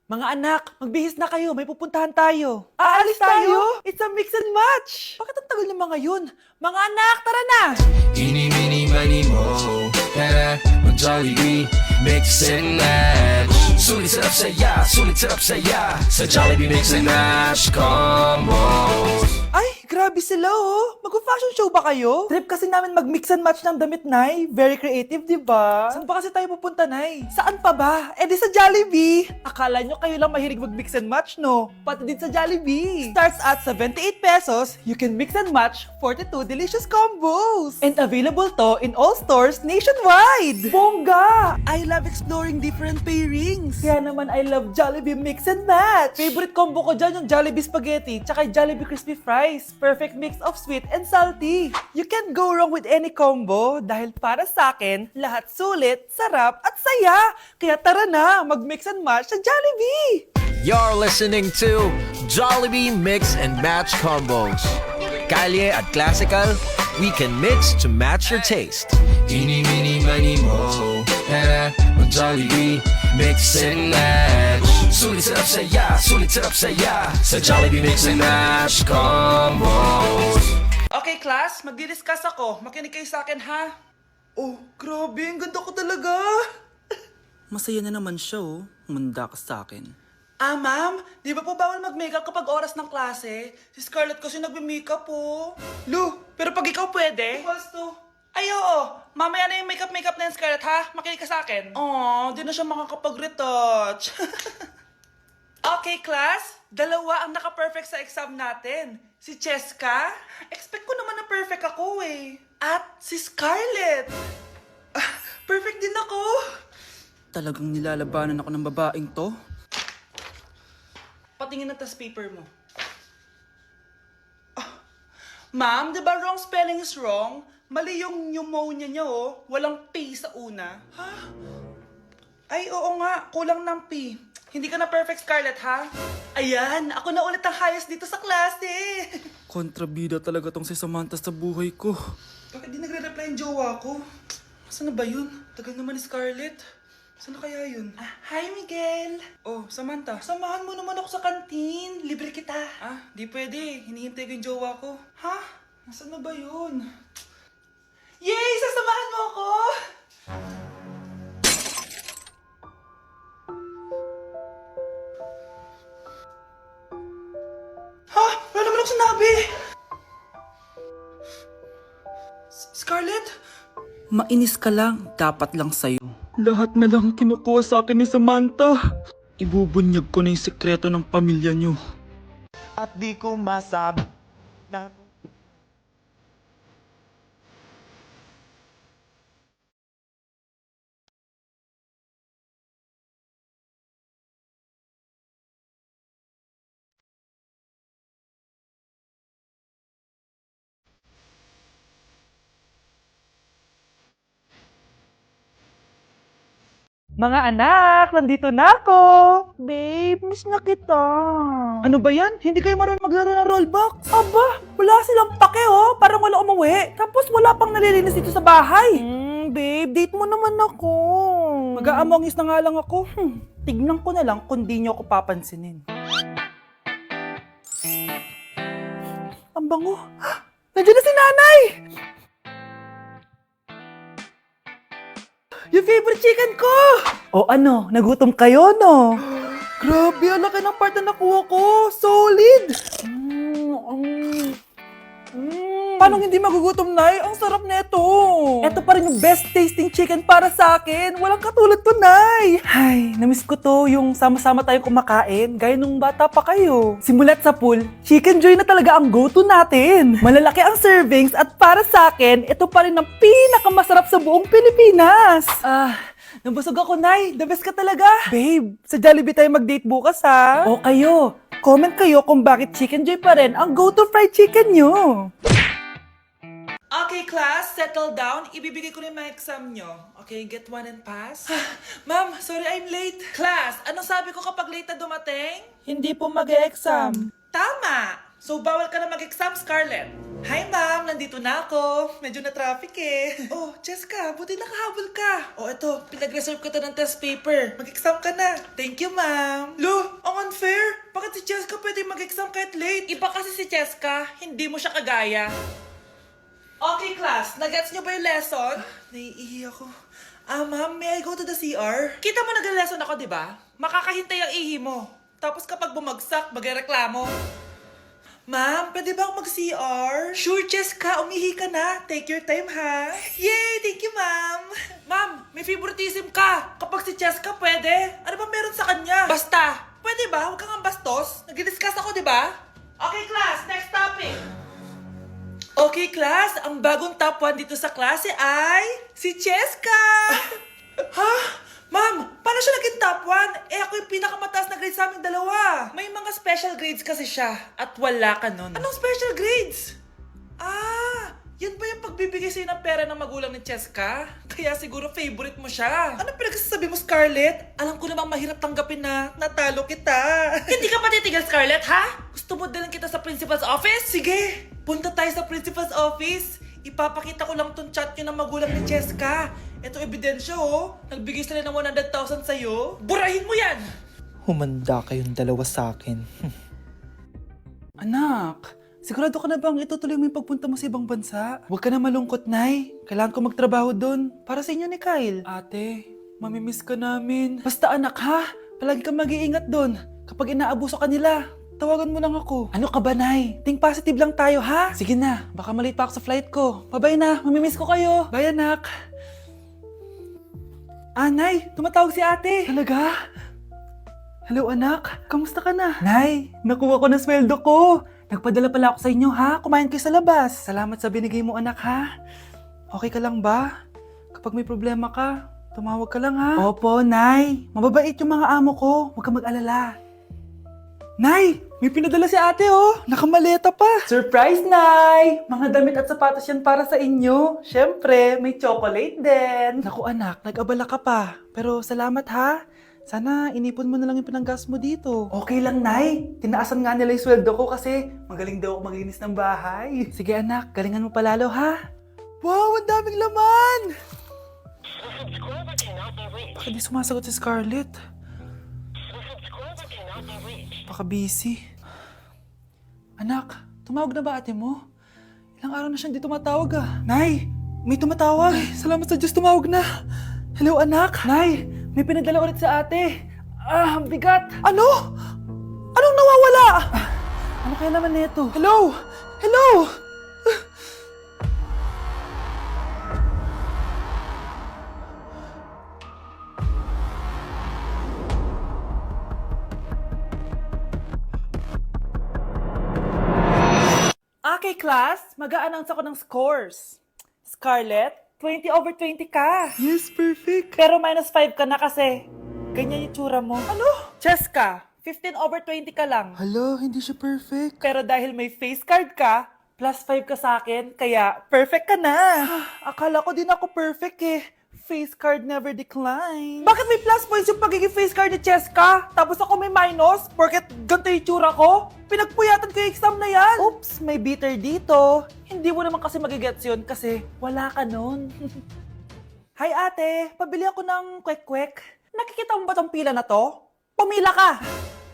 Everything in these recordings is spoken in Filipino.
Mga anak, magbihis na kayo. May pupuntahan tayo. Aalis tayo? It's a mix and match. Bakit ang tagal ng mga yun? Mga anak, tara na! Eeny, meeny, miny, mo. Tara, mag-Jollibee, mix and match. Sulit sarap saya. Sa Jollibee mix and match combos. Ay, grabe sila oh. Mag-fashion show ba kayo? Trip kasi namin mag-mix and match ng damit, Nay. Very creative, di ba? Saan pa kasi tayo pupunta, Nay? Saan pa ba? Eh di sa Jollibee. Akala nyo kayo lang mahilig mag-mix and match, no? Pati din sa Jollibee. Starts at 78 pesos, you can mix and match 42 delicious combos. And available to in all stores nationwide. Bongga! I love exploring different pairings. Kaya naman I love Jollibee mix and match. Favorite combo ko dyan yung Jollibee spaghetti tsaka Jollibee crispy fries. Perfect mix of sweet and salty. You can't go wrong with any combo dahil para sa akin, lahat sulit, sarap at saya. Kaya tara na, mag-mix and match sa Jollibee! You're listening to Jollibee Mix and Match Combos. Kalye at Classical, we can mix to match your taste. Eeny, meeny, miny, mo. Tara, mag-Jollibee, mix and match. Sulit sarap saya. Sa Jollibee mix and match combos. Okay, class, magdi-discuss ako. Makinig kayo sa akin, ha? Oh, grabe, ang ganda ko talaga. Masaya na naman siya, oh. Manda ka sa akin. Ah, ma'am, di ba po bawal mag-makeup kapag oras ng klase? Si Scarlett kasi nagme-makeup po. Lu, pero pag ikaw pwede? Equals to. Ay, oo. Mamaya na yung makeup na yung Scarlett, ha? Makinig ka sa akin. Aw, di na siya makakapag-retouch. Okay, class. Dalawa ang naka-perfect sa exam natin. Si Cheska. Expect ko naman na perfect ako eh. At si Scarlett. Perfect din ako. Talagang nilalabanan ako ng babaeng to. Patingin na tas paper mo. Ma'am, di ba wrong spelling is wrong? Mali yung pneumonia niya oh. Walang P sa una. Ha? Ay, oo nga. Kulang ng P. Hindi ka na perfect, Scarlett, ha? Ayan, ako na ulit ang highest dito sa klase. Kontrabida talaga tong si Samantha sa buhay ko. Bakit di nagre-reply yung jowa ko? Saan na ba yun? Tagal naman ni Scarlett. Saan na kaya yun? Hi, Miguel! Oh, Samantha, samahan mo naman ako sa kantin. Libre kita. Di pwede. Hinihintay ko yung jowa ko. Ha? Nasaan na ba yun? Yay! Sasamahan mo ako! Ha? Wala naman ako sinabi! Scarlett? Mainis ka lang, dapat lang sa'yo. Lahat na lang kinukuha sa akin ni Samantha. Ibubunyag ko na yung sekreto ng pamilya niyo. At di ko masabi na Mga anak, nandito na ako! Babe, miss na kita. Ano ba yan? Hindi kayo marunong maglaro ng rollbox? Aba, wala silang pake oh. Parang wala umuwi. Tapos wala pang nalilinis dito sa bahay. Babe, date mo naman ako. Mag-aamongis na nga lang ako. Tignan ko na lang kung di nyo ako papansinin. Ang bango. Nandiyan na si nanay! Yung favorite chicken ko! O ano, nagutom kayo, no? Grabe, ang laki ng part na nakuha ko. Solid! Paano hindi magugutom, Nay? Ang sarap nito. Ito pa rin yung best tasting chicken para sa akin. Walang katulad to, Nay. Ay, namiss ko to yung sama-sama tayong kumakain, gaya nung bata pa kayo. Simulat sa pool, Chicken Joy na talaga ang go-to natin. Malalaki ang servings at para sa akin, ito pa rin ang pinakamasarap sa buong Pilipinas. Nabusog ako, Nay. The best ka talaga. Babe, sa Jollibee tayo mag-date bukas, ha? O kayo, comment kayo kung bakit Chicken Joy pa rin ang go-to fried chicken nyo. Okay, class, settle down. Ibibigay ko na yung mga exam nyo. Okay, get one and pass. Ma'am, sorry I'm late. Class, anong sabi ko kapag late na dumating? Hindi po mag-e-exam. Tama! So, bawal ka na mag-exam, Scarlett. Hi, ma'am. Nandito na ako. Medyo na traffic eh. Oh, Cheska, buti nakahabol ka. Oh, eto, pinag-reserve ko to ng test paper. Mag-exam ka na. Thank you, ma'am. Lu, si Cheska pwede mag-exam kahit late. Iba kasi si Cheska, hindi mo siya kagaya. Okay, class. Nagets niyo ba yung lesson? Naiihi ako. Ma'am, may I go to the CR? Kita mo nag-lesson ako, di ba? Makakahintay ang ihi mo. Tapos kapag bumagsak, magreklamo. Ma'am, pwede ba ako mag-CR? Sure, Cheska. Umihi ka na. Take your time, ha? Yay! Thank you, ma'am. Ma'am, may favoritism ka. Kapag si Cheska, pwede. Ano ba meron sa kanya? Basta. Pwede ba? Huwag kang bastos. Nag-discuss ako, di ba? Okay, class. Next topic. Okay, class. Ang bagong top 1 dito sa klase ay si Cheska. Ha? Ma'am, paano siya naging top 1? Eh, ako yung pinakamataas na grade sa aming dalawa. May mga special grades kasi siya at wala ka nun. Anong special grades? Yan ba yung pagbibigay sa'yo ng pera ng magulang ni Cheska? Kaya siguro favorite mo siya. Ano pinagsasabi mo, Scarlett? Alam ko namang mahirap tanggapin na natalo kita. Hindi ka pa titigil, Scarlett, ha? Gusto mo dalhin kita sa principal's office? Sige, punta tayo sa principal's office. Ipapakita ko lang tong chat nyo ng magulang ni Cheska. Ito ebidensya, oh. Nagbigay sila ng 100,000 sa'yo. Burahin mo yan! Humanda kayong dalawa sa akin. Anak, sigurado ka na bang itutuloy mo yung pagpunta mo sa ibang bansa? Huwag ka na malungkot, Nay. Kailangan ko magtrabaho doon. Para sa inyo ni Kyle. Ate, mamimiss ka namin. Basta anak, ha? Palagi kang mag-iingat doon. Kapag inaabuso ka nila, tawagan mo lang ako. Ano ka ba, Nay? Think positive lang tayo, ha? Sige na, baka malate pa ako sa flight ko. Bye-bye na, mamimiss ko kayo. Bye, anak. Nay, tumatawag si ate. Talaga? Hello, anak. Kamusta ka na? Nay, nakuha ko na sweldo ko. Nagpadala pala ako sa inyo, ha? Kumain kayo sa labas. Salamat sa binigay mo, anak, ha? Okay ka lang ba? Kapag may problema ka, tumawag ka lang, ha? Opo, Nay. Mababait yung mga amo ko. Huwag kang mag-alala. Nay, may pinadala si ate, oh. Nakamaleta pa. Surprise, Nay! Mga damit at sapatos yan para sa inyo. Siyempre, may chocolate din. Naku, anak, nag-abala ka pa. Pero salamat, ha? Sana inipon mo na lang yung pinanggas mo dito. Okay lang, Nay. Tinaasan nga nila yung sweldo ko kasi magaling daw ako maglinis ng bahay. Sige, anak. Galingan mo palalo, ha? Wow, ang daming laman! Bakit di sumasagot si Scarlett? Baka busy. Anak, tumawag na ba ate mo? Ilang araw na siyang di tumatawag, ah. Nay, may tumatawag. Ay, salamat sa Diyos, tumawag na. Hello, anak. Nay, may pinadala ulit sa ate. Ang bigat. Ano? Anong nawawala? Ano kaya naman nito? Hello? Hello? Okay, class. Mag-a-announce ako ng scores. Scarlett, 20 over 20 ka. Yes, perfect. Pero minus 5 ka na kasi. Ganyan yung tsura mo. Ano? Cheska, 15 over 20 ka lang. Hala, hindi siya perfect. Pero dahil may face card ka, plus 5 ka sa akin, kaya perfect ka na. Akala ko din ako perfect eh. Face card never decline. Bakit may plus points yung pagiging face card ni Cheska? Tapos ako may minus? Porket ganito yung tsura ko? Pinagpuyatan ko yung exam na yan. Oops, may bitter dito. Hindi mo naman kasi magigets yun kasi wala ka nun. Hi ate, pabili ako ng kwek-kwek. Nakikita mo ba tong pila na to? Pumila ka!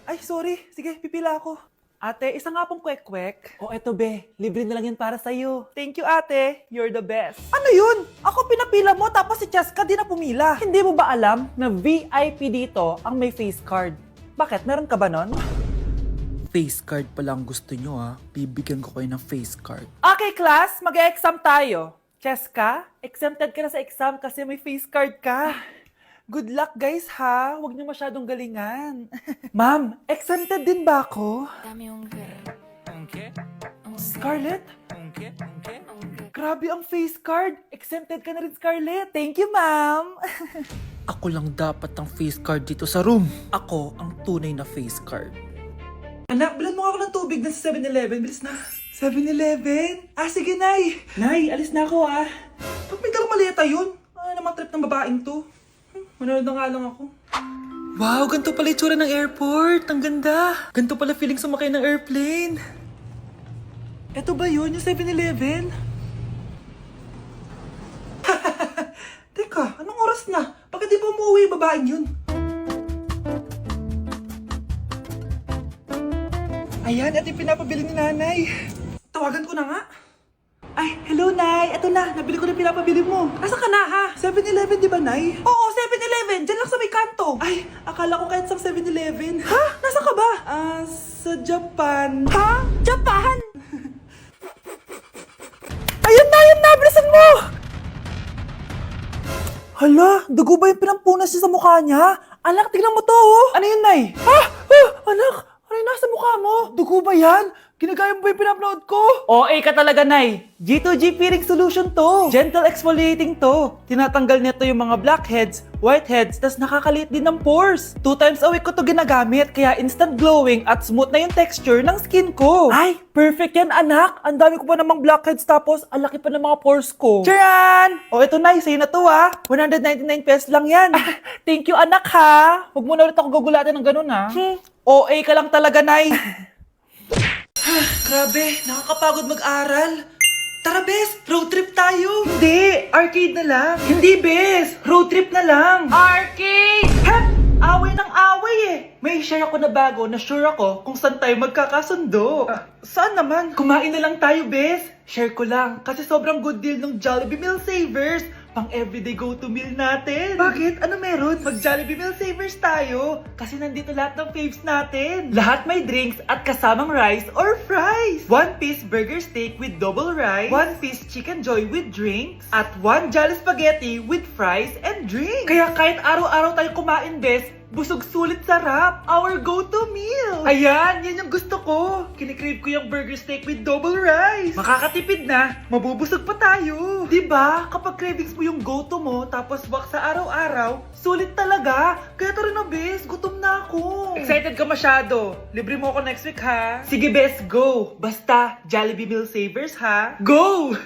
Ay, sorry. Sige, pipila ako. Ate, isa nga pong kwek-kwek. O eto be, libre na lang yan para sa'yo. Thank you ate, you're the best. Ano yun? Ako pinapila mo tapos si Cheska di na pumila. Hindi mo ba alam na VIP dito ang may face card? Bakit? Meron ka ba nun? Face card pa lang gusto nyo, ha? Bibigyan ko kayo ng face card. Okay class, mag-exam tayo. Cheska, exempted ka na sa exam kasi may face card ka. Good luck guys ha, huwag niyo masyadong galingan. Ma'am, exempted din ba ako? Dame un Scarlett? Grabe ang face card. Exempted ka na rin, Scarlett. Thank you, ma'am. Ako lang dapat ang face card dito sa room. Ako ang tunay na face card. Anak, bilan mo ako ng tubig na sa 7-Eleven. Bilis na. 7-Eleven? Sige, Nay. Nay, alis na ako, ah. Ba't may dalang maleta yun? Ano naman trip ng babaeng to? Manonood na nga lang ako. Wow, ganito pala itsura ng airport. Ang ganda. Ganito pala feeling sumakay ng airplane. Eto ba yun, yung 7-Eleven? Teka, anong oras na? Bakit di pa umuwi yung babaeng yun? Ayan, ito yung pinapabili ni nanay. Tawagan ko na nga. Ay, hello, Nay. Ito na, nabili ko na pinapabili mo. Asa ka na, ha? 7-Eleven, di ba, Nay? Oo, 7-Eleven. Diyan lang sa may kanto. Ay, akala ko kahit sa 7-Eleven. Ha? Nasa ka ba? Sa Japan. Ha? Japan? Ayun na, bilisan mo! Hala, dugo ba yung pinampunas niya sa mukha niya? Anak, tingnan mo to, oh. Ano yun, Nay? Ha? Anak, ano yung nasa mukha mo? Dugo ba yan? Ginagaya mo ba yung pinupload ko? OA ka talaga, Nay. G2G peeling solution to. Gentle exfoliating to. Tinatanggal nito yung mga blackheads, whiteheads, tas nakakaliit din ng pores. 2 times a week ko to ginagamit, kaya instant glowing at smooth na yung texture ng skin ko. Ay, perfect yan, anak. Ang dami ko pa namang blackheads, tapos ang laki pa ng mga pores ko. Charan! O, ito, Nay, sa'yo na to, ha. 199 pesos lang yan. Thank you, anak, ha. Huwag mo na ulit ako gugulatin ng ganun, ha. OA ka lang talaga, Nay. Grabe, nakakapagod mag-aral. Tara, Bes, road trip tayo. Hindi, arcade na lang. Hindi, Bes, road trip na lang. Arcade! Ha? Away ng away eh. May share ako na bago na sure ako kung saan tayo magkakasundo. Saan naman? Kumain na lang tayo, Bes. Share ko lang kasi sobrang good deal ng Jollibee Meal Savers. Pang everyday go-to meal natin. Bakit? Ano meron? Mag-Jollibee Meal Savers tayo. Kasi nandito lahat ng faves natin. Lahat may drinks at kasamang rice or fries. 1-piece burger steak with double rice. 1-piece chicken joy with drinks. At 1 Jolly Spaghetti with fries and drinks. Kaya kahit araw-araw tayo kumain, Bes, busog sulit sarap. Our go-to meal. Ayan, yan yung gusto ko. Kinikrave ko yung burger steak with double rice. Makakatipid na, mabubusog pa tayo. Diba? Kapag cravings mo yung go-to mo, tapos wak sa araw-araw, sulit talaga. Kaya tara na, Bes, gutom na ako. Excited ka masyado. Libre mo ako next week, ha? Sige, Bes, go. Basta, Jollibee Meal Savers, ha? Go!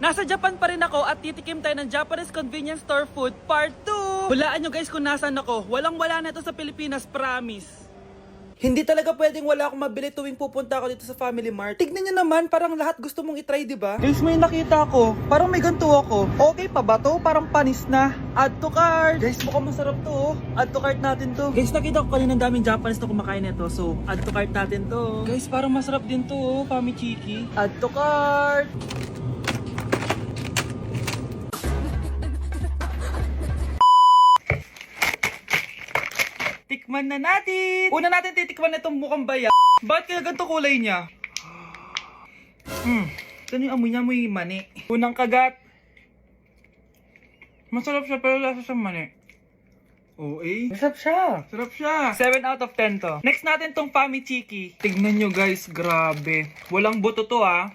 Nasa Japan pa rin ako at titikim tayo ng Japanese convenience store food part 2. Hulaan nyo guys kung nasan ako. Walang-wala na ito sa Pilipinas, promise. Hindi talaga pwedeng wala akong mabili tuwing pupunta ako dito sa Family Mart. Tignan nyo naman, parang lahat gusto mong itry, di ba? Guys, may nakita ko. Parang may ganito ako. Okay pa ba to? Parang panis na. Add to cart. Guys, mukhang masarap to. Add to cart natin to. Guys, nakita ko kanina daming Japanese na kumakain nito. So, add to cart natin to. Guys, parang masarap din to, Pamichiki. Add to cart. Tikman na natin! Una natin titikman na itong mukhang baya. Bakit kaya ganito kulay niya? Ito yung amoy niya, amoy mani. Unang kagat. Masarap siya pero lasa sa mani. Oo eh. Masarap siya. Sarap siya. 7 out of 10 to. Next natin tong Pamichiki. Tignan nyo guys, grabe. Walang buto to ah.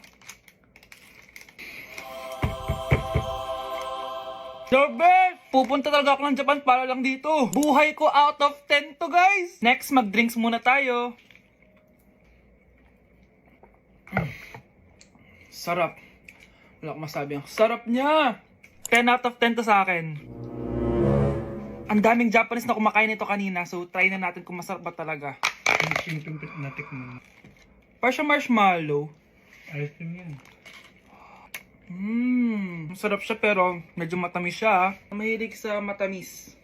The best! Pupunta talaga ako ng Japan para lang dito. Buhay ko out of 10 to guys. Next, mag-drinks muna tayo. Sarap. Wala akong masabi. Sarap niya. 10 out of 10 to sa akin. Ang daming Japanese na kumakain nito kanina. So, try na natin kung masarap ba talaga. Parang marshmallow. Ice cream yan. Masarap siya pero medyo matamis siya. Mahilig sa matamis.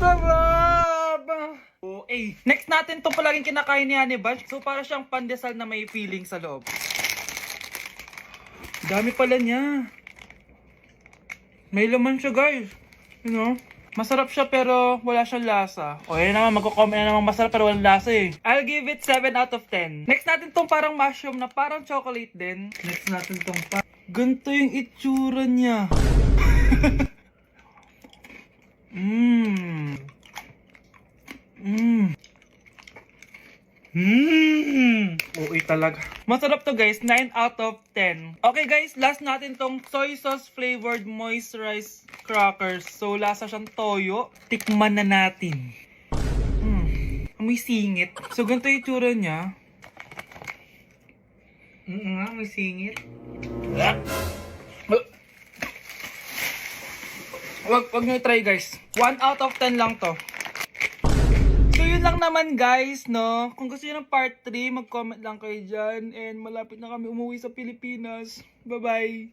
Sarap! Okay. Next natin itong palaging kinakain ni Honey Bunch. So para siyang pandesal na may feeling sa loob. Dami pala niya. May laman siya guys. You know? Masarap siya pero wala siyang lasa. O yan naman, magko-comment na naman masarap pero walang lasa eh. I'll give it 7 out of 10. Next natin tong parang mushroom na parang chocolate din. Next natin tong ganito yung itsura niya. Okay talaga. Masarap to guys, 9 out of 10. Okay guys, last natin tong soy sauce flavored moisturized crackers. So lasa siyang toyo. Tikman na natin. Amoy singit. So ganito yung itsura niya. Amoy singit. Wag nyo try guys. 1 out of 10 lang to. So yun lang naman guys, no? Kung gusto nyo ng part 3, mag-comment lang kayo dyan. And malapit na kami umuwi sa Pilipinas. Bye-bye!